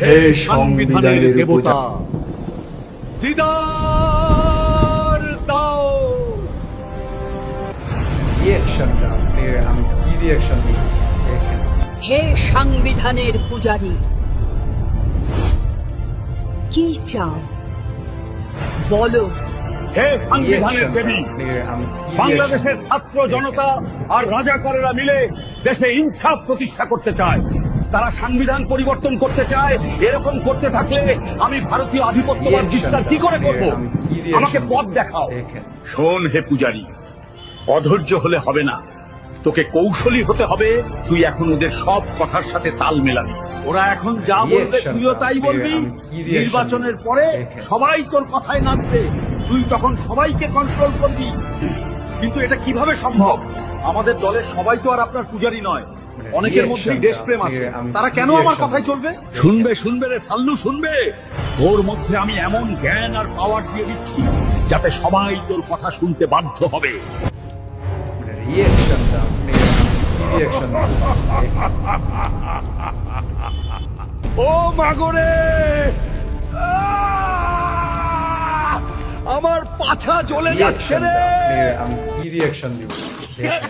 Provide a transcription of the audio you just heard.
হে সংবিধানের দেবতা, দিদার দাও। রিঅ্যাকশনটা আমি কি রিঅ্যাকশন দিই দেখেন। হে সংবিধানের পূজারী, কি চাও বলো। হে সংবিধানের দেবী, আমি কি বাংলাদেশের ছাত্র জনতা আর রাজাকারেরা মিলে দেশে ইনসাফ প্রতিষ্ঠা করতে চায়। তারা সংবিধান পরিবর্তন করতে চায়। এরকম করতে থাকলে আমি ভারতীয় আধিপত্যবাদ বিস্তার কি করে করব? আমাকে পথ দেখাও। শোন হে পূজারী, অধৈর্য হলে হবে না, তোকে কৌশলী হতে হবে। তুই এখন ওদের সব কথার সাথে তাল মেলাবি। ওরা এখন যা বলবে তুইও তাই বলবি। নির্বাচনের পরে সবাই তোর কথায় নাচবে, তুই তখন সবাইকে কন্ট্রোল করবি। কিন্তু এটা কিভাবে সম্ভব? আমাদের দলের সবাই তো আর আপনার পূজারী নয়। অনেকের মধ্যেই দেশপ্রেম আছে, তারা কেন আমার কথাই চলবে? শুনবে শুনবে রে সাল্লু, শুনবে। তোর মধ্যে আমি এমন জ্ঞান আর পাওয়ার দিয়ে দিচ্ছি যাতে সবাই তোর কথা শুনতে বাধ্য হবে। রিঅ্যাকশনটা কি রিঅ্যাকশন ও মাগরে, আমার পাছা জ্বলে যাচ্ছে রে। আমি কি রিঅ্যাকশন দিব দেখেন।